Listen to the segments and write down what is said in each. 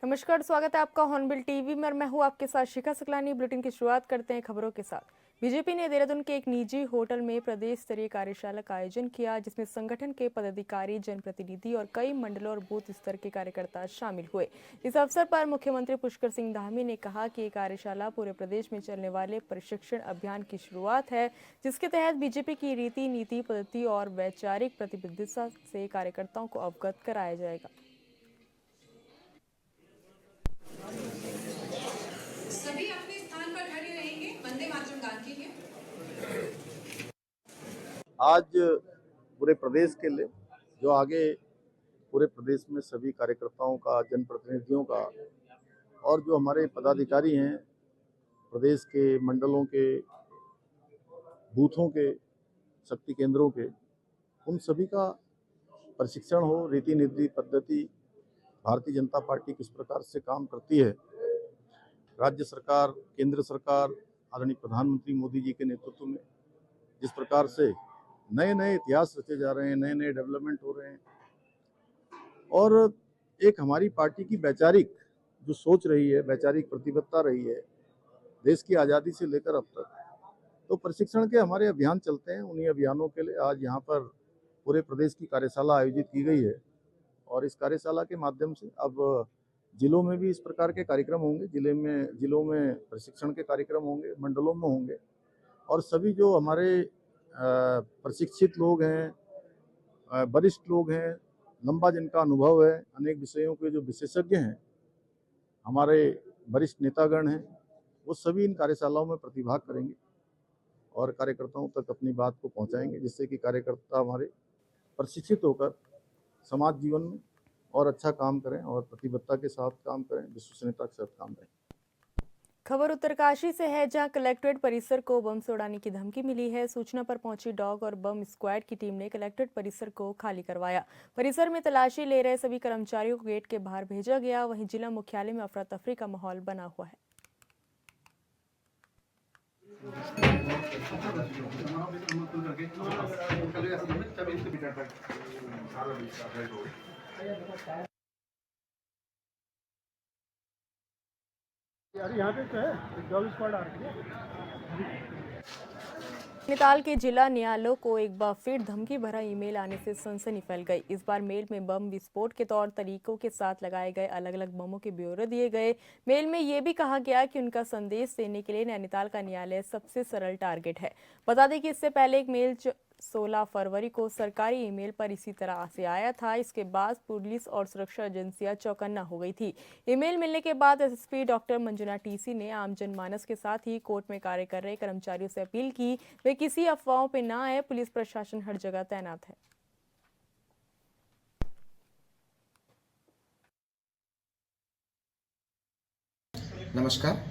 नमस्कार, स्वागत है आपका हॉर्नबिल टीवी में और मैं हूं आपके साथ शिखा सकलानी। बुलेटिन की शुरुआत करते हैं खबरों के साथ। बीजेपी ने देहरादून के एक निजी होटल में प्रदेश स्तरीय कार्यशाला का आयोजन किया, जिसमें संगठन के पदाधिकारी, जनप्रतिनिधि और कई मंडलों और बूथ स्तर के कार्यकर्ता शामिल हुए। इस अवसर पर मुख्यमंत्री पुष्कर सिंह धामी ने कहा कि ये कार्यशाला पूरे प्रदेश में चलने वाले प्रशिक्षण अभियान की शुरुआत है, जिसके तहत बीजेपी की रीति, नीति, पद्धति और वैचारिक प्रतिबद्धता से कार्यकर्ताओं को अवगत कराया जाएगा। सभी अपने स्थान पर खड़े रहेंगे। वंदे मातरम गान कीजिए। आज पूरे प्रदेश के लिए जो आगे पूरे प्रदेश में सभी कार्यकर्ताओं का, जनप्रतिनिधियों का और जो हमारे पदाधिकारी हैं प्रदेश के मंडलों के, बूथों के, शक्ति केंद्रों के, उन सभी का प्रशिक्षण हो। रीति नीति पद्धति भारतीय जनता पार्टी किस प्रकार से काम करती है, राज्य सरकार, केंद्र सरकार, आदरणीय प्रधानमंत्री मोदी जी के नेतृत्व में जिस प्रकार से नए नए इतिहास रचे जा रहे हैं, नए नए डेवलपमेंट हो रहे हैं और एक हमारी पार्टी की वैचारिक जो सोच रही है, वैचारिक प्रतिबद्धता रही है देश की आज़ादी से लेकर अब तक, तो प्रशिक्षण के हमारे अभियान चलते हैं। उन्हीं अभियानों के लिए आज यहाँ पर पूरे प्रदेश की कार्यशाला आयोजित की गई है और इस कार्यशाला के माध्यम से अब जिलों में भी इस प्रकार के कार्यक्रम होंगे। जिलों में प्रशिक्षण के कार्यक्रम होंगे, मंडलों में होंगे और सभी जो हमारे प्रशिक्षित लोग हैं, वरिष्ठ लोग हैं, लंबा जिनका अनुभव है, अनेक विषयों के जो विशेषज्ञ हैं, हमारे वरिष्ठ नेतागण हैं, वो सभी इन कार्यशालाओं में प्रतिभाग करेंगे और कार्यकर्ताओं तक अपनी बात को पहुंचाएंगे, जिससे कि कार्यकर्ता हमारे प्रशिक्षित होकर समाज जीवन में और अच्छा काम करें और प्रतिबद्धता के साथ काम करें, विश्वसनीयता के साथ काम करें। खबर उत्तरकाशी से है, जहां कलेक्ट्रेट परिसर को बम से उड़ाने की धमकी मिली है। सूचना पर पहुंची डॉग और बम स्क्वाड की टीम ने कलेक्ट्रेट परिसर को खाली करवाया। परिसर में तलाशी ले रहे सभी कर्मचारियों को गेट के बाहर भेजा गया। वहीं जिला मुख्यालय में अफरा तफरी का माहौल बना हुआ है। यार यहाँ पे क्या है, डॉग स्क्वाड आ रही है। नैनीताल के जिला न्यायालय को एक बार फिर धमकी भरा ईमेल आने से सनसनी फैल गई। इस बार मेल में बम विस्फोट के तौर तरीकों के साथ लगाए गए अलग अलग बमों के ब्यौरे दिए गए। मेल में यह भी कहा गया कि उनका संदेश देने के लिए नैनीताल का न्यायालय सबसे सरल टारगेट है। बता दें कि इससे पहले एक मेल 16 फरवरी को सरकारी ईमेल पर इसी तरह से आया था। इसके बाद पुलिस और सुरक्षा एजेंसियां चौकन्ना हो गई थी। ईमेल मिलने के बाद एसएसपी डॉक्टर मंजुना टीसी ने आम जनमानस के साथ ही कोर्ट में कार्य कर रहे कर्मचारियों से अपील की वे किसी अफवाहों पर न आए। पुलिस प्रशासन हर जगह तैनात है। नमस्कार।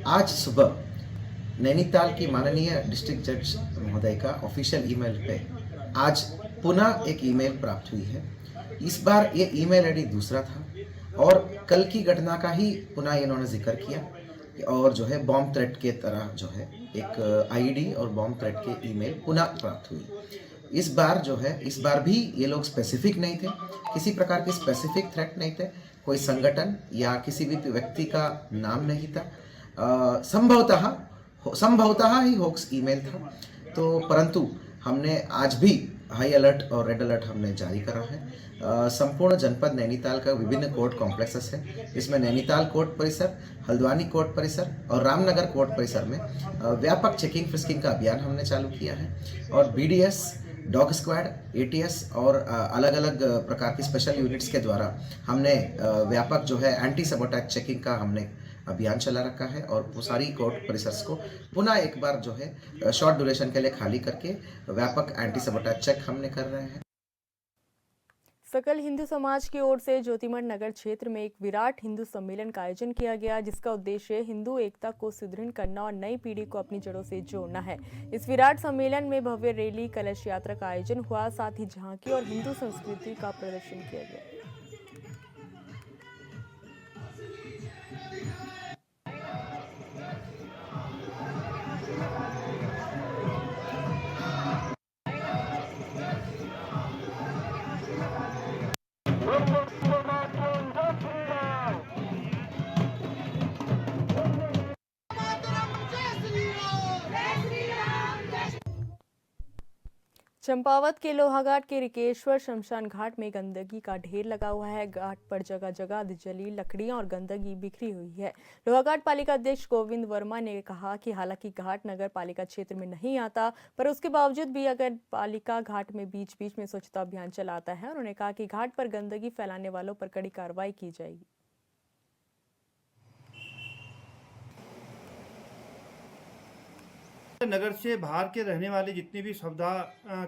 आज सुबह नैनीताल की माननीय डिस्ट्रिक्ट जज महोदय का ऑफिशियल ईमेल पे आज पुनः एक ईमेल प्राप्त हुई है। इस बार ये ईमेल आईडी दूसरा था और कल की घटना का ही पुनः इन्होंने जिक्र किया और जो है बॉम्ब थ्रेट के तरह जो है एक आईडी और बॉम्ब थ्रेट के ईमेल पुनः प्राप्त हुई। इस बार भी ये लोग स्पेसिफिक नहीं थे, किसी प्रकार की स्पेसिफिक थ्रेट नहीं थे, कोई संगठन या किसी भी व्यक्ति का नाम नहीं था। संभवतः ही होक्स ईमेल था। तो परंतु हमने आज भी हाई अलर्ट और रेड अलर्ट हमने जारी करा है। संपूर्ण जनपद नैनीताल का विभिन्न कोर्ट कॉम्प्लेक्सेस है। इसमें नैनीताल कोर्ट परिसर, हल्द्वानी कोर्ट परिसर और रामनगर कोर्ट परिसर में व्यापक चेकिंग फ्रिस्किंग का अभियान हमने चालू किया है और बीडीएस, डॉग स्क्वाड, एटीएस और अलग अलग प्रकार की स्पेशल यूनिट्स के द्वारा हमने व्यापक जो है एंटी सबोटेज चेकिंग का हमने अभियान चला रखा है और वो सारी कोर्ट परिसर्स को पुनः एक बार जो है शॉर्ट ड्यूरेशन के लिए खाली करके व्यापक एंटी सबोटेज चेक हमने कर रहे हैं। सकल हिंदू समाज की ओर से ज्योतिमठ नगर क्षेत्र में एक विराट हिंदू सम्मेलन का आयोजन किया गया, जिसका उद्देश्य हिंदू एकता को सुदृढ़ करना और नई पीढ़ी को अपनी जड़ों से जोड़ना है। इस विराट सम्मेलन में भव्य रैली, कलश यात्रा का आयोजन हुआ, साथ ही झांकी और हिंदू संस्कृति का प्रदर्शन किया गया। चंपावत के लोहाघाट के रिकेश्वर शमशान घाट में गंदगी का ढेर लगा हुआ है। घाट पर जगह जगह जली लकड़ियां और गंदगी बिखरी हुई है। लोहाघाट पालिका अध्यक्ष गोविंद वर्मा ने कहा कि हालांकि घाट नगर पालिका क्षेत्र में नहीं आता, पर उसके बावजूद भी अगर पालिका घाट में बीच बीच में स्वच्छता अभियान चलाता है। उन्होंने कहा कि घाट पर गंदगी फैलाने वालों पर कड़ी कार्रवाई की जाएगी। नगर से बाहर के रहने वाले जितने भी सौदा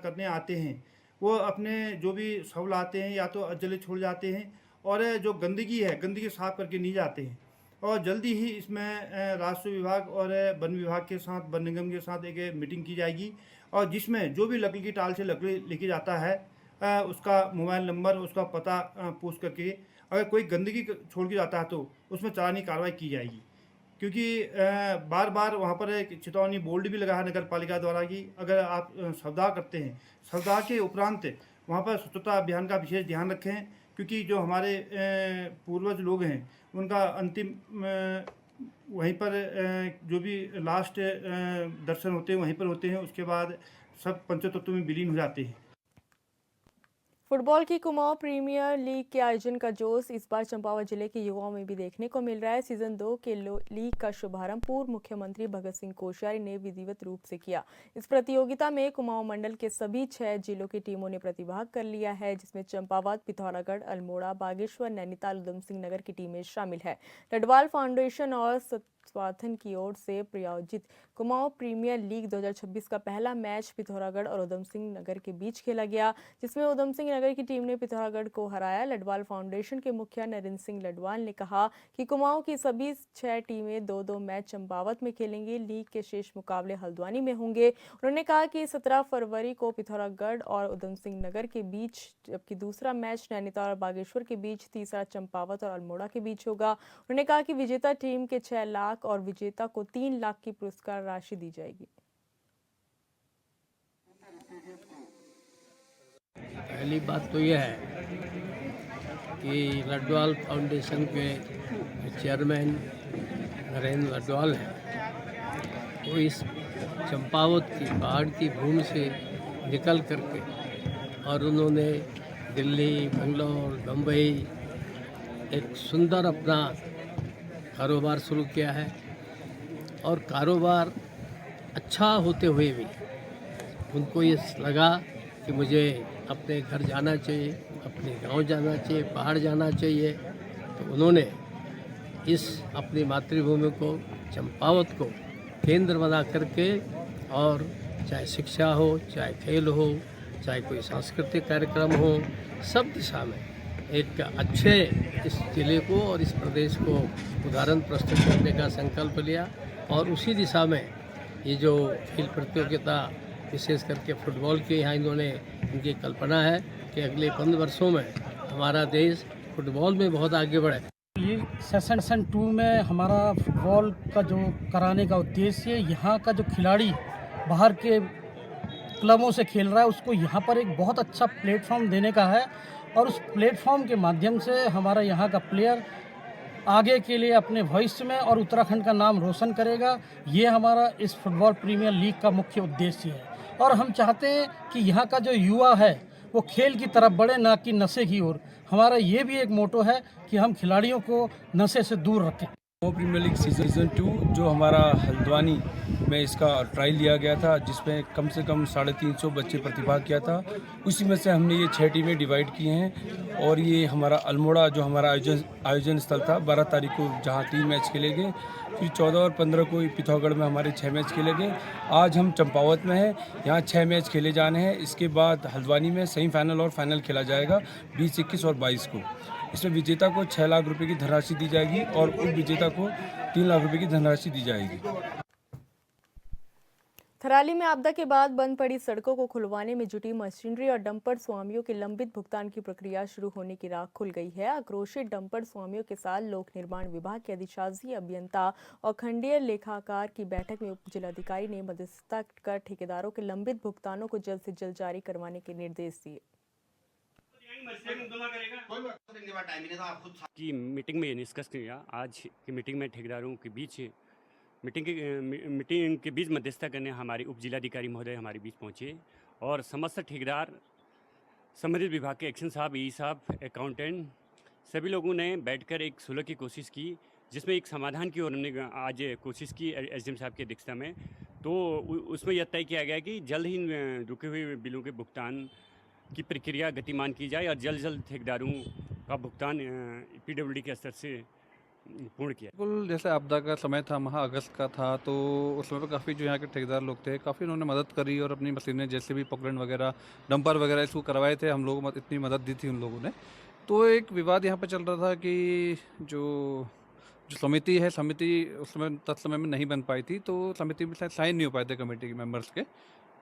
करने आते हैं, वो अपने जो भी शव लाते हैं या तो अजले छोड़ जाते हैं, और जो गंदगी है गंदगी साफ करके नहीं जाते हैं। और जल्दी ही इसमें राजस्व विभाग और वन विभाग के साथ, वन निगम के साथ एक मीटिंग की जाएगी, और जिसमें जो भी लकड़ी की टाल से लकड़ी लेके जाता है उसका मोबाइल नंबर, उसका पता पूछ करके अगर कोई गंदगी छोड़ के जाता है तो उसमें चालानी कार्रवाई की जाएगी। क्योंकि बार बार वहाँ पर एक चेतावनी बोर्ड भी लगा है नगर पालिका द्वारा कि अगर आप सौदा करते हैं, सौदा के उपरांत वहाँ पर स्वच्छता अभियान का विशेष ध्यान रखें, क्योंकि जो हमारे पूर्वज लोग हैं उनका अंतिम वहीं पर जो भी लास्ट दर्शन होते हैं वहीं पर होते हैं। उसके बाद सब पंचतत्व में विलीन हो जाते हैं। फुटबॉल की कुमाऊं प्रीमियर लीग के आयोजन का जोश इस बार चंपावत जिले के युवाओं में भी देखने को मिल रहा है। सीजन 2 के लीग का शुभारंभ पूर्व मुख्यमंत्री भगत सिंह कोश्यारी ने विधिवत रूप से किया। इस प्रतियोगिता में कुमाऊं मंडल के सभी 6 जिलों की टीमों ने प्रतिभाग कर लिया है, जिसमें चंपावत, पिथौरागढ़, अल्मोड़ा, बागेश्वर, नैनीताल, उधम सिंह नगर की टीमें शामिल है। लडवाल फाउंडेशन और स्वाथन की ओर से प्रायोजित कुमाऊं प्रीमियर लीग 2026 का पहला मैच पिथौरागढ़ और उधम सिंह नगर के बीच खेला गया, जिसमें उधम सिंह नगर की टीम ने पिथौरागढ़ को हराया। लडवाल फाउंडेशन के मुखिया नरेंद्र सिंह लडवाल ने कहा कि कुमाऊं की सभी 6 टीमें 2-2 मैच चंपावत में खेलेंगी। लीग के शेष मुकाबले हल्द्वानी में होंगे। उन्होंने कहा कि 17 फरवरी को पिथौरागढ़ और उधम सिंह नगर के बीच, जबकि दूसरा मैच नैनीताल और बागेश्वर के बीच, तीसरा चंपावत और अल्मोड़ा के बीच होगा। उन्होंने कहा कि विजेता टीम के 6 लाख और विजेता को 3 लाख की पुरस्कार राशि दी जाएगी। पहली बात तो यह है कि लडवाल फाउंडेशन के चेयरमैन नरेंद्र लडवाल हैं, वो इस चंपावत की पहाड़ की भूमि से निकल करके और उन्होंने दिल्ली, बेंगलोर, मुंबई एक सुंदर अपना कारोबार शुरू किया है, और कारोबार अच्छा होते हुए भी उनको ये लगा कि मुझे अपने घर जाना चाहिए, अपने गांव जाना चाहिए, पहाड़ जाना चाहिए। तो उन्होंने इस अपनी मातृभूमि को, चंपावत को केंद्र बना करके, और चाहे शिक्षा हो, चाहे खेल हो, चाहे कोई सांस्कृतिक कार्यक्रम हो, सब दिशा में एक अच्छे इस जिले को और इस प्रदेश को उदाहरण प्रस्तुत करने का संकल्प लिया। और उसी दिशा में ये जो खेल प्रतियोगिता, विशेष करके फुटबॉल की, यहाँ इन्होंने इनकी कल्पना है कि अगले 5 वर्षों में हमारा देश फुटबॉल में बहुत आगे बढ़े। ये सेशन 2 में हमारा फुटबॉल का जो कराने का उद्देश्य, यहाँ का जो खिलाड़ी बाहर के क्लबों से खेल रहा है उसको यहाँ पर एक बहुत अच्छा प्लेटफॉर्म देने का है, और उस प्लेटफॉर्म के माध्यम से हमारा यहाँ का प्लेयर आगे के लिए अपने भविष्य में और उत्तराखंड का नाम रोशन करेगा। ये हमारा इस फुटबॉल प्रीमियर लीग का मुख्य उद्देश्य है, और हम चाहते हैं कि यहाँ का जो युवा है वो खेल की तरफ बढ़े, ना कि नशे की ओर। हमारा ये भी एक मोटो है कि हम खिलाड़ियों को नशे से दूर रखें। कुमाऊं प्रीमियर लीग सीज़न 2 जो हमारा हल्द्वानी में इसका ट्रायल लिया गया था, जिसमें कम से कम 350 बच्चे प्रतिभाग किया था, उसी में से हमने ये 6 टीमें डिवाइड की हैं। और ये हमारा अल्मोड़ा जो हमारा आयोजन स्थल था, 12 तारीख को जहाँ 3 मैच खेले गए, फिर 14 और 15 को पिथौरागढ़ में हमारे 6 मैच खेले गए। आज हम चंपावत में हैं, यहाँ 6 मैच खेले जाने हैं। इसके बाद हल्द्वानी में सेमीफाइनल और फाइनल खेला जाएगा 20, 21 और 22 को। इसमें विजेता को 6 लाख रुपए की धनराशि दी जाएगी और उप विजेता को 3 लाख रुपए की धनराशि दी जाएगी। थराली में आपदा के बाद बंद पड़ी सड़कों को खुलवाने में जुटी मशीनरी और डंपर स्वामियों के लंबित भुगतान की प्रक्रिया शुरू होने की राह खुल गई है। आक्रोशित डंपर स्वामियों के साथ लोक निर्माण विभाग के अधिशासी अभियंता और खंडीय लेखाकार की बैठक में उप जिलाधिकारी ने मध्यस्थता कर ठेकेदारों के लंबित भुगतानों को जल्द से जल्द जारी करवाने के निर्देश दिए। की मीटिंग में ये डिस्कस किया। आज की मीटिंग में ठेकेदारों के बीच मीटिंग के बीच मध्यस्थता करने हमारे उप जिलाधिकारी महोदय हमारे बीच पहुंचे और समस्त ठेकेदार, संबंधित विभाग के एक्शन साहब, ई साहब, अकाउंटेंट, सभी लोगों ने बैठकर एक सुलह की कोशिश की, जिसमें एक समाधान की ओर हमने आज कोशिश की एसडीएम साहब की अध्यक्षता में। तो उसमें यह तय किया गया कि जल्द ही रुके हुए बिलों के भुगतान की प्रक्रिया गतिमान की जाए और जल्द जल्द ठेकेदारों का भुगतान पीडब्ल्यूडी के स्तर से पूर्ण किया। बिल्कुल, जैसे आपदा का समय था, माह अगस्त का था, तो उस समय पर काफ़ी जो यहाँ के ठेकेदार लोग थे, काफ़ी उन्होंने मदद करी और अपनी मशीनें जैसे भी पॉकलैंड वगैरह, डंपर वगैरह इसको करवाए थे। हम लोग इतनी मदद दी थी उन लोगों ने। तो एक विवाद यहाँ पे चल रहा था कि जो समिति है, समिति उस समय तत्समय में नहीं बन पाई थी, तो समिति में शायद साइन नहीं हो पाए थे कमेटी के मेंबर्स के।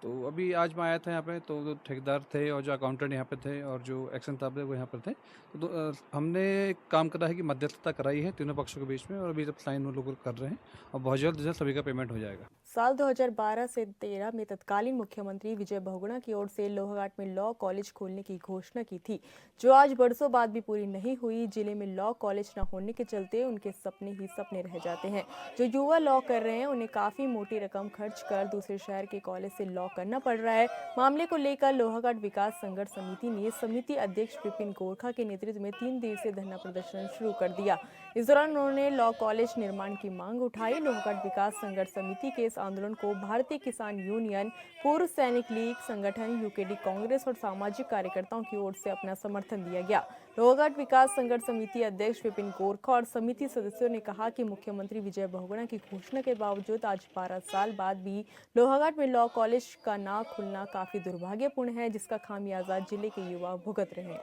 तो अभी आज मैं आया था यहाँ पे, तो जो ठेकेदार थे और जो अकाउंटेंट यहाँ पे थे और जो एक्शन साहब थे वो यहाँ पर थे। तो हमने एक काम करा है कि मध्यस्थता कराई है तीनों पक्षों के बीच में, और अभी जब साइन वो लोग कर रहे हैं और बहुत जल्द सभी का पेमेंट हो जाएगा। साल 2012 से 13 में तत्कालीन मुख्यमंत्री विजय बहुगुणा की ओर से लोहाघाट में लॉ कॉलेज खोलने की घोषणा की थी, जो आज बरसों बाद भी पूरी नहीं हुई। जिले में लॉ कॉलेज न होने के चलते उनके सपने ही सपने रह जाते हैं। जो युवा लॉ कर रहे हैं उन्हें काफी मोटी रकम खर्च कर दूसरे शहर के कॉलेज से लॉ करना पड़ रहा है। मामले को लेकर लोहाघाट विकास संघर्ष समिति ने समिति अध्यक्ष विपिन गोरखा के नेतृत्व में 3 दिवसीय धरना प्रदर्शन शुरू कर दिया। इस दौरान उन्होंने लॉ कॉलेज निर्माण की मांग उठाई। लोहाघाट विकास संघर्ष समिति के इस आंदोलन को भारतीय किसान यूनियन, पूर्व सैनिक लीग संगठन, यूकेडी कांग्रेस और सामाजिक कार्यकर्ताओं की ओर से अपना समर्थन दिया गया। लोहाघाट विकास संघर्ष समिति अध्यक्ष विपिन गोरखा और समिति सदस्यों ने कहा कि मुख्यमंत्री विजय बहुगुणा की घोषणा के बावजूद आज 12 साल बाद भी लोहाघाट में लॉ कॉलेज का ना खुलना काफी दुर्भाग्यपूर्ण है, जिसका खामियाजा जिले के युवा भुगत रहे हैं।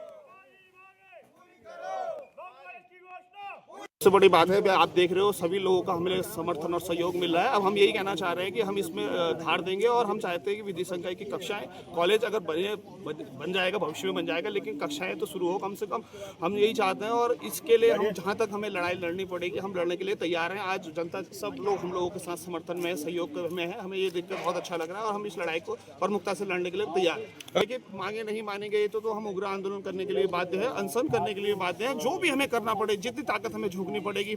सबसे बड़ी बात है, आप देख रहे हो सभी लोगों का हमें समर्थन और सहयोग मिल रहा है। अब हम यही कहना चाह रहे हैं कि हम इसमें धार देंगे और हम चाहते हैं कि विधि संकाय की कक्षाएं, कॉलेज अगर बन जाएगा, भविष्य में बन जाएगा, लेकिन कक्षाएं तो शुरू हो कम से कम, हम यही चाहते हैं। और इसके लिए हम जहां तक हमें लड़ाई लड़नी पड़ेगी, हम लड़ने के लिए तैयार हैं। आज जनता सब लोग हम लोगों के साथ समर्थन में है, सहयोग में है। हमें ये देखकर बहुत अच्छा लग रहा है और हम इस लड़ाई को प्रमुखता से लड़ने के लिए तैयार हैं। लेकिन मांगे नहीं मानी गई तो हम उग्र आंदोलन करने के लिए बाध्य है, अनशन करने के लिए बाध्य है। जो भी हमें करना पड़े, जितनी ताकत हमें झोंकनी पड़ेगी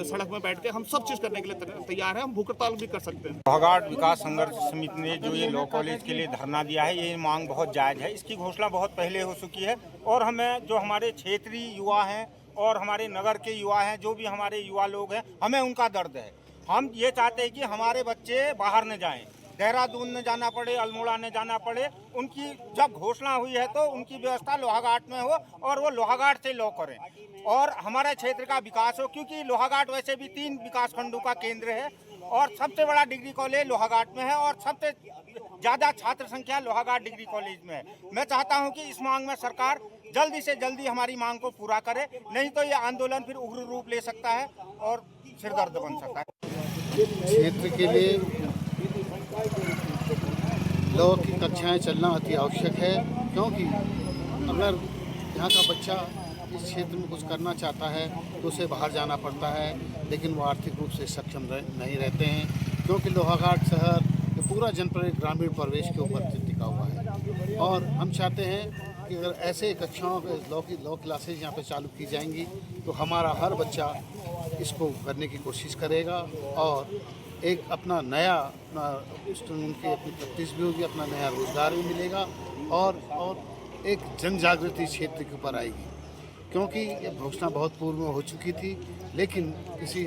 सड़क में बैठ के, हम सब चीज करने के लिए तैयार हैं। हम भूख हड़ताल भी कर सकते हैं। लोहाघाट विकास संघर्ष समिति ने जो ये लॉ कॉलेज के लिए धरना दिया है, ये मांग बहुत जायज है। इसकी घोषणा बहुत पहले हो चुकी है और हमें जो हमारे क्षेत्रीय युवा हैं और हमारे नगर के युवा हैं, जो भी हमारे युवा लोग हैं, हमें उनका दर्द है। हम ये चाहते हैं कि हमारे बच्चे बाहर न जाएं, देहरादून न जाना पड़े, अल्मोड़ा न जाना पड़े। उनकी जब घोषणा हुई है तो उनकी व्यवस्था लोहाघाट में हो और वो लोहाघाट से लॉ करें और हमारे क्षेत्र का विकास हो, क्योंकि लोहाघाट वैसे भी 3 विकास खंडों का केंद्र है और सबसे बड़ा डिग्री कॉलेज लोहाघाट में है और सबसे ज़्यादा छात्र संख्या लोहाघाट डिग्री कॉलेज में है। मैं चाहता हूं कि इस मांग में सरकार जल्दी से जल्दी हमारी मांग को पूरा करे, नहीं तो ये आंदोलन फिर उग्र रूप ले सकता है और सिरदर्द बन सकता है। क्षेत्र के लिए लॉ की कक्षाएं चलना अति आवश्यक है, क्योंकि अगर यहाँ का बच्चा इस क्षेत्र में कुछ करना चाहता है तो उसे बाहर जाना पड़ता है, लेकिन वो आर्थिक रूप से सक्षम नहीं रहते हैं, क्योंकि लोहाघाट शहर पूरा जनपद ग्रामीण प्रवेश के ऊपर टिका हुआ है। और हम चाहते हैं कि अगर ऐसे कक्षाओं पे लॉ क्लासेज यहाँ पे चालू की जाएंगी तो हमारा हर बच्चा इसको करने की कोशिश करेगा और एक अपना नया उनकी अपनी प्रैक्टिस भी होगी, अपना नया रोजगार भी मिलेगा और एक जन जागृति क्षेत्र के ऊपर आएगी। क्योंकि ये घोषणा बहुत पूर्व में हो चुकी थी, लेकिन किसी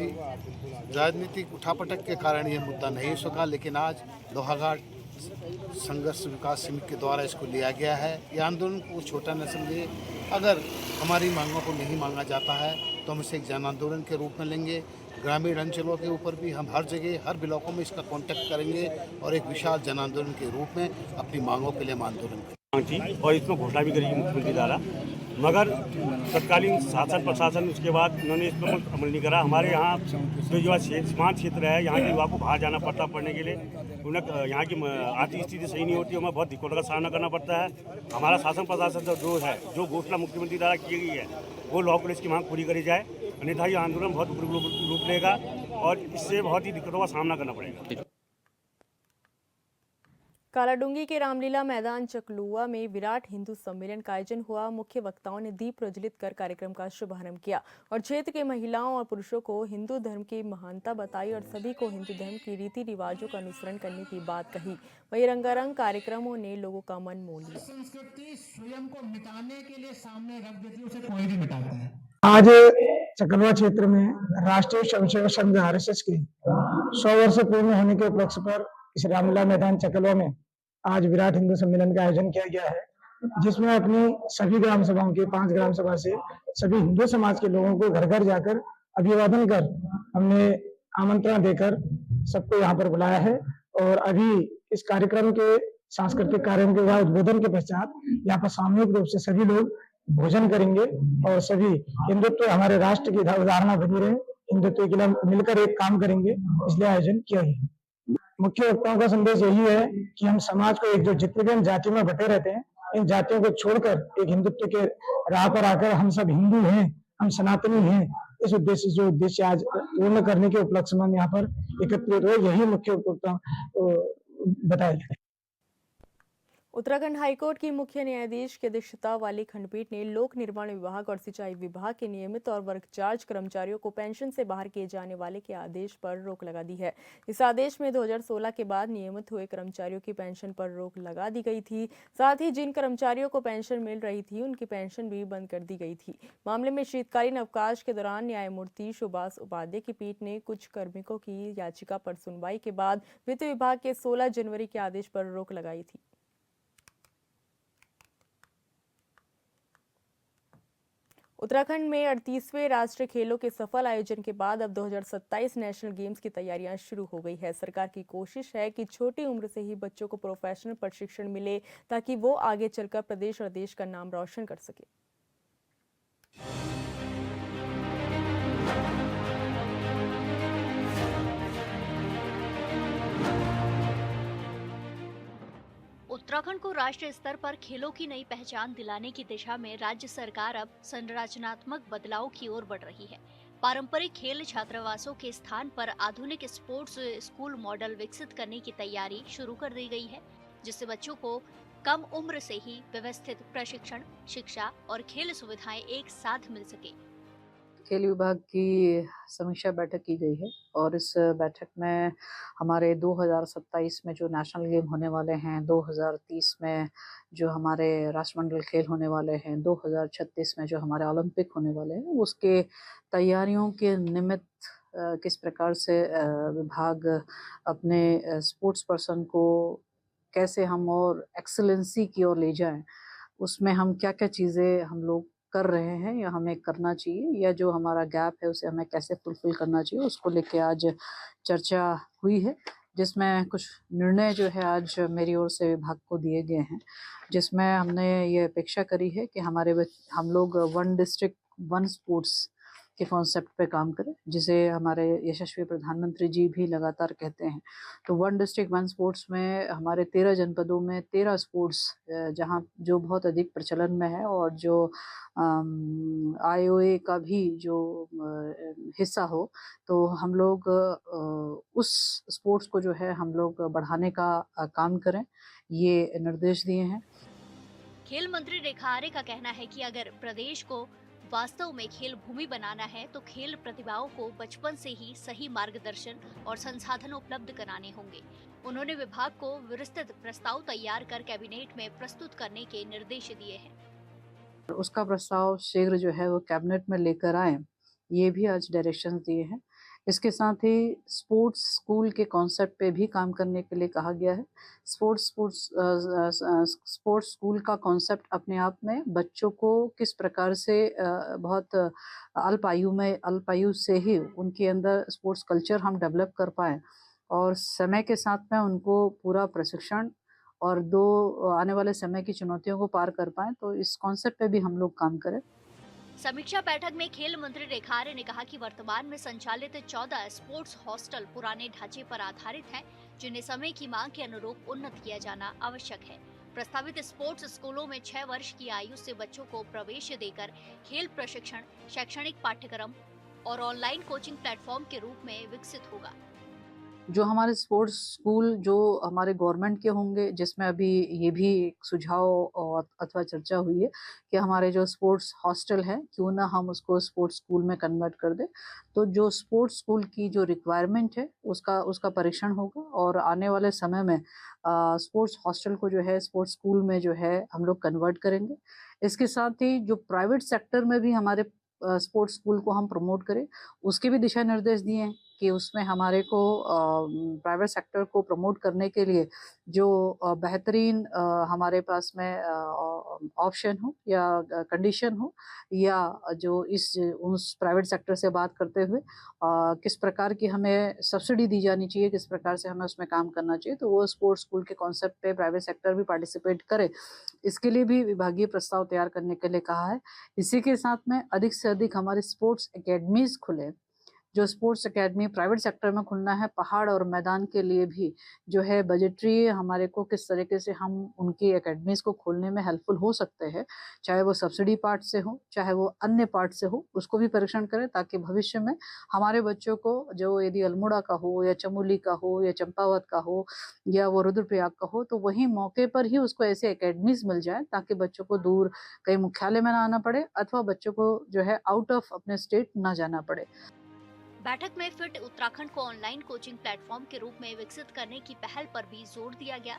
राजनीतिक उठापटक के कारण ये मुद्दा नहीं हो सका, लेकिन आज लोहाघाट संघर्ष विकास समिति के द्वारा इसको लिया गया है। ये आंदोलन को छोटा न समझे, अगर हमारी मांगों को नहीं मांगा जाता है तो हम इसे एक जन आंदोलन के रूप में लेंगे। ग्रामीण अंचलों के ऊपर भी हम हर जगह, हर ब्लॉकों में इसका कॉन्टैक्ट करेंगे और एक विशाल जन आंदोलन के रूप में अपनी मांगों के लिए हम आंदोलन करेंगे। और इसमें घोषणा भी करेगी मुख्यमंत्री द्वारा, मगर तत्कालीन शासन प्रशासन उसके बाद उन्होंने इस पर अमल नहीं करा। हमारे यहाँ जो युवा सीमांत क्षेत्र है, यहाँ के युवा को बाहर जाना पड़ता पढ़ने के लिए, उन्हें यहाँ की आर्थिक स्थिति सही नहीं होती, हमें बहुत दिक्कतों का सामना करना पड़ता है। हमारा शासन प्रशासन जो है, जो घोषणा मुख्यमंत्री द्वारा की गई है, वो लॉ कॉलेज की मांग पूरी करी जाए, अन्यथा ये आंदोलन बहुत रूप लेगा और इससे बहुत ही दिक्कतों का सामना करना पड़ेगा। कालाडूंगी के रामलीला मैदान चकलुआ में विराट हिंदू सम्मेलन का आयोजन हुआ। मुख्य वक्ताओं ने दीप प्रज्वलित कर कार्यक्रम का शुभारंभ किया और क्षेत्र के महिलाओं और पुरुषों को हिंदू धर्म की महानता बताई और सभी को हिंदू धर्म की रीति रिवाजों का अनुसरण करने की बात कही। वहीं रंगारंग कार्यक्रमों ने लोगों का मन मोह लिया। संस्कृति स्वयं को मिटाने के लिए सामने रख देती है, उसे कोई भी मिटाता है। आज चकलुआ क्षेत्र में राष्ट्रीय स्वयंसेवक संघ आरएसएस के 100 वर्ष पूर्ण होने के उपलक्ष्य पर इस रामलीला मैदान चकलुआ में आज विराट हिंदू सम्मेलन का आयोजन किया गया है, जिसमें अपनी सभी ग्राम सभाओं के 5 ग्राम सभा से सभी हिंदू समाज के लोगों को घर घर जाकर अभिवादन कर हमने आमंत्रण देकर सबको यहाँ पर बुलाया है। और अभी इस कार्यक्रम के सांस्कृतिक कार्यक्रम के बाद उद्बोधन के पश्चात यहाँ पर सामूहिक रूप से सभी लोग भोजन करेंगे और सभी हिंदुत्व हमारे राष्ट्र की धारणा बनी रहे, हिंदुत्व के लिए मिलकर एक काम करेंगे, इसलिए आयोजन किया गया। मुख्य वक्ताओं का संदेश यही है कि हम समाज को एक जो जितने भी हम जातियों में बटे रहते हैं, इन जातियों को छोड़कर एक हिंदुत्व के राह पर आकर हम सब हिंदू हैं, हम सनातनी हैं, इस उद्देश्य जो उद्देश्य आज पूर्ण करने के उपलक्ष्य में हम यहाँ पर एकत्रित हुए, यही मुख्य वक्ता बताया गया। उत्तराखंड हाईकोर्ट की मुख्य न्यायाधीश की अध्यक्षता वाली खंडपीठ ने लोक निर्माण विभाग और सिंचाई विभाग के नियमित और वर्क चार्ज कर्मचारियों को पेंशन से बाहर किए जाने वाले के आदेश पर रोक लगा दी है। इस आदेश में 2016 के बाद नियमित हुए कर्मचारियों की पेंशन पर रोक लगा दी गई थी। साथ ही जिन कर्मचारियों को पेंशन मिल रही थी उनकी पेंशन भी बंद कर दी गई थी। मामले में शीतकालीन अवकाश के दौरान न्यायमूर्ति सुभाष उपाध्याय की पीठ ने कुछ कार्मिकों की याचिका पर सुनवाई के बाद वित्त विभाग के 16 जनवरी के आदेश पर रोक लगाई थी। उत्तराखंड में 38वें राष्ट्रीय खेलों के सफल आयोजन के बाद अब 2027 नेशनल गेम्स की तैयारियां शुरू हो गई है। सरकार की कोशिश है कि छोटी उम्र से ही बच्चों को प्रोफेशनल प्रशिक्षण मिले ताकि वो आगे चलकर प्रदेश और देश का नाम रोशन कर सके। उत्तराखंड को राष्ट्रीय स्तर पर खेलों की नई पहचान दिलाने की दिशा में राज्य सरकार अब संरचनात्मक बदलाव की ओर बढ़ रही है। पारंपरिक खेल छात्रावासों के स्थान पर आधुनिक स्पोर्ट्स स्कूल मॉडल विकसित करने की तैयारी शुरू कर दी गई है, जिससे बच्चों को कम उम्र से ही व्यवस्थित प्रशिक्षण, शिक्षा और खेल सुविधाएं एक साथ मिल सके। खेल विभाग की समीक्षा बैठक की गई है और इस बैठक में हमारे 2027 में जो नेशनल गेम होने वाले हैं, 2030 में जो हमारे राष्ट्रमंडल खेल होने वाले हैं, 2036 में जो हमारे ओलंपिक होने वाले हैं, उसके तैयारियों के निमित्त किस प्रकार से विभाग अपने स्पोर्ट्स पर्सन को कैसे हम और एक्सीलेंसी की ओर ले जाएं, उसमें हम क्या क्या चीज़ें हम लोग कर रहे हैं या हमें करना चाहिए, या जो हमारा गैप है उसे हमें कैसे फुलफिल करना चाहिए, उसको लेके आज चर्चा हुई है, जिसमें कुछ निर्णय जो है आज मेरी ओर से विभाग को दिए गए हैं, जिसमें हमने ये अपेक्षा करी है कि हम लोग 1 डिस्ट्रिक्ट 1 स्पोर्ट्स के कॉन्सेप्ट पे काम करें, जिसे हमारे यशस्वी प्रधानमंत्री जी भी लगातार कहते हैं। तो 1 डिस्ट्रिक्ट 1 स्पोर्ट्स में हमारे 13 जनपदों में 13 स्पोर्ट्स जहां जो बहुत अधिक प्रचलन में है और जो IOA का भी जो हिस्सा हो, तो हम लोग उस स्पोर्ट्स को जो है हम लोग बढ़ाने का काम करें, ये निर्देश दिए हैं। खेल मंत्री रेखा आर्य का कहना है कि अगर प्रदेश को वास्तव में खेल भूमि बनाना है तो खेल प्रतिभाओं को बचपन से ही सही मार्गदर्शन और संसाधन उपलब्ध कराने होंगे। उन्होंने विभाग को विस्तृत प्रस्ताव तैयार कर कैबिनेट में प्रस्तुत करने के निर्देश दिए हैं। उसका प्रस्ताव शीघ्र जो है वो कैबिनेट में लेकर आए, ये भी आज डायरेक्शन दिए हैं। इसके साथ ही स्पोर्ट्स स्कूल के कॉन्सेप्ट पे भी काम करने के लिए कहा गया है। स्पोर्ट्स स्कूल का कॉन्सेप्ट अपने आप में बच्चों को किस प्रकार से बहुत अल्पायु से ही उनके अंदर स्पोर्ट्स कल्चर हम डेवलप कर पाएँ और समय के साथ में उनको पूरा प्रशिक्षण और आने वाले समय की चुनौतियों को पार कर पाएँ, तो इस कॉन्सेप्ट पे भी हम लोग काम करें। समीक्षा बैठक में खेल मंत्री रेखा आर्य ने कहा कि वर्तमान में संचालित 14 स्पोर्ट्स हॉस्टल पुराने ढांचे पर आधारित हैं, जिन्हें समय की मांग के अनुरूप उन्नत किया जाना आवश्यक है। प्रस्तावित स्पोर्ट्स स्कूलों में 6 वर्ष की आयु से बच्चों को प्रवेश देकर खेल प्रशिक्षण, शैक्षणिक पाठ्यक्रम और ऑनलाइन कोचिंग प्लेटफॉर्म के रूप में विकसित होगा। जो हमारे स्पोर्ट्स स्कूल जो हमारे गवर्नमेंट के होंगे, जिसमें अभी ये भी एक सुझाव और अथवा चर्चा हुई है कि हमारे जो स्पोर्ट्स हॉस्टल है क्यों ना हम उसको स्पोर्ट्स स्कूल में कन्वर्ट कर दें। तो जो स्पोर्ट्स स्कूल की जो रिक्वायरमेंट है उसका परीक्षण होगा और आने वाले समय में स्पोर्ट्स हॉस्टल को जो है स्पोर्ट्स स्कूल में जो है हम लोग कन्वर्ट करेंगे। इसके साथ ही जो प्राइवेट सेक्टर में भी हमारे स्पोर्ट्स स्कूल को हम प्रमोट करें, उसके भी दिशा निर्देश दिए हैं कि उसमें हमारे को प्राइवेट सेक्टर को प्रमोट करने के लिए जो बेहतरीन हमारे पास में ऑप्शन हो या कंडीशन हो या जो उस प्राइवेट सेक्टर से बात करते हुए किस प्रकार की हमें सब्सिडी दी जानी चाहिए, किस प्रकार से हमें उसमें काम करना चाहिए, तो वो स्पोर्ट्स स्कूल के कॉन्सेप्ट पे प्राइवेट सेक्टर भी पार्टिसिपेट करे, इसके लिए भी विभागीय प्रस्ताव तैयार करने के लिए कहा है। इसी के साथ में अधिक से अधिक हमारे स्पोर्ट्स एकेडमीज खुले। जो स्पोर्ट्स एकेडमी प्राइवेट सेक्टर में खुलना है, पहाड़ और मैदान के लिए भी जो है बजटरी हमारे को किस तरीके से हम उनकी एकेडमीज को खोलने में हेल्पफुल हो सकते हैं, चाहे वो सब्सिडी पार्ट से हो चाहे वो अन्य पार्ट से हो, उसको भी परीक्षण करें ताकि भविष्य में हमारे बच्चों को जो यदि अल्मोड़ा का हो या चमोली का हो या चंपावत का हो या वो रुद्रप्रयाग का हो, तो वहीं मौके पर ही उसको ऐसे एकेडमीज मिल जाए ताकि बच्चों को दूर कहीं मुख्यालय में ना आना पड़े अथवा बच्चों को जो है आउट ऑफ अपने स्टेट ना जाना पड़े। बैठक में फिट उत्तराखंड को ऑनलाइन कोचिंग प्लेटफॉर्म के रूप में विकसित करने की पहल पर भी जोर दिया गया।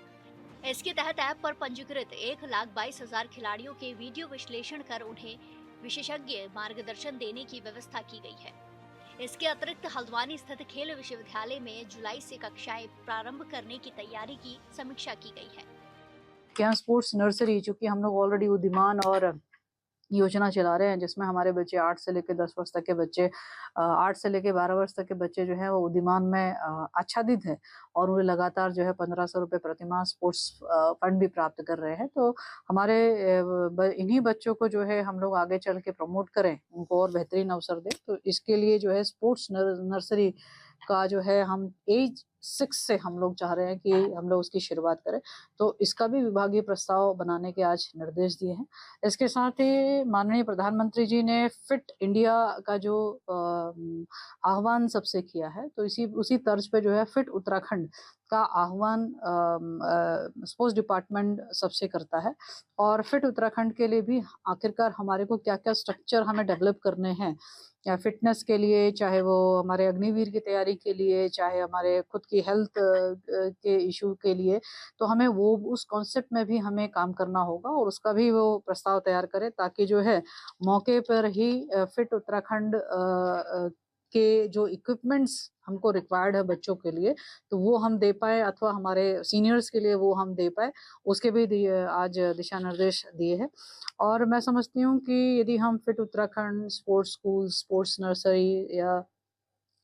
इसके तहत ऐप पर पंजीकृत 1,22,000 खिलाड़ियों के वीडियो विश्लेषण कर उन्हें विशेषज्ञ मार्गदर्शन देने की व्यवस्था की गई है। इसके अतिरिक्त हल्द्वानी स्थित खेल विश्वविद्यालय में जुलाई से कक्षाएं प्रारंभ करने की तैयारी की समीक्षा की गई है। क्या स्पोर्ट्स नर्सरी, चूंकि हम लोग ऑलरेडी उद्यमान और योजना चला रहे हैं जिसमें हमारे बच्चे 8 से लेकर 10 वर्ष तक के बच्चे 8 से लेकर 12 वर्ष तक के बच्चे जो है वो उद्यमान में आच्छादित है और उन्हें लगातार जो है 1500 रुपये प्रतिमाह स्पोर्ट्स फंड भी प्राप्त कर रहे हैं। तो हमारे इन्हीं बच्चों को जो है हम लोग आगे चल के प्रमोट करें, उनको और बेहतरीन अवसर दें। तो इसके लिए जो है स्पोर्ट्स नर्सरी का जो है हम एज 6 से हम लोग चाह रहे हैं कि हम लोग उसकी शुरुआत करें, तो इसका भी विभागीय प्रस्ताव बनाने के आज निर्देश दिए हैं। इसके साथ ही माननीय प्रधानमंत्री जी ने फिट इंडिया का जो आह्वान सबसे किया है, तो उसी तर्ज पे जो है फिट उत्तराखंड का आह्वान स्पोर्ट्स डिपार्टमेंट सबसे करता है और फिट उत्तराखंड के लिए भी आखिरकार हमारे को क्या क्या स्ट्रक्चर हमें डेवलप करने हैं या फिटनेस के लिए, चाहे वो हमारे अग्निवीर की तैयारी के लिए, चाहे हमारे खुद की हेल्थ के इशू के लिए, तो हमें वो उस कॉन्सेप्ट में भी हमें काम करना होगा और उसका भी वो प्रस्ताव तैयार करें ताकि जो है मौके पर ही फिट उत्तराखंड के जो इक्विपमेंट्स हमको रिक्वायर्ड है बच्चों के लिए तो वो हम दे पाए अथवा हमारे सीनियर्स के लिए वो हम दे पाए, उसके भी आज दिशा निर्देश दिए हैं। और मैं समझती हूँ कि यदि हम fit Uttarakhand sports school, sports nursery या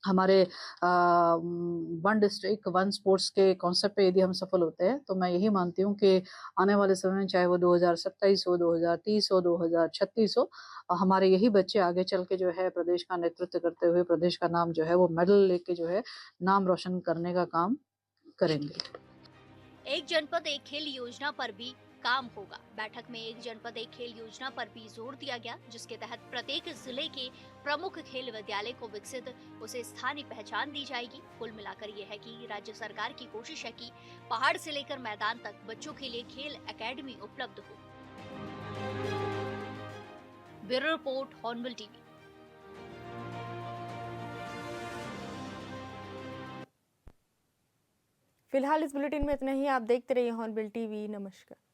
हमारे 1 डिस्ट्रिक्ट 1 स्पोर्ट्स के कॉन्सेप्ट पे यदि हम सफल होते हैं तो मैं यही मानती हूँ कि आने वाले समय में चाहे वो 2027 हो, 2030 हो, 2036 हो, हमारे यही बच्चे आगे चल के जो है प्रदेश का नेतृत्व करते हुए प्रदेश का नाम जो है वो मेडल लेके जो है नाम रोशन करने का काम करेंगे। एक जनपद एक खेल योजना पर भी काम होगा। बैठक में एक जनपद एक खेल योजना पर भी जोर दिया गया, जिसके तहत प्रत्येक जिले के प्रमुख खेल विद्यालय को विकसित उसे स्थानीय पहचान दी जाएगी। कुल मिलाकर ये है कि राज्य सरकार की कोशिश है कि पहाड़ से लेकर मैदान तक बच्चों के लिए खेल एकेडमी उपलब्ध हो। Bureau report, hornbill TV. फिलहाल इस बुलेटिन में इतना ही। आप देखते रहिए हॉर्नबिल टीवी। नमस्कार।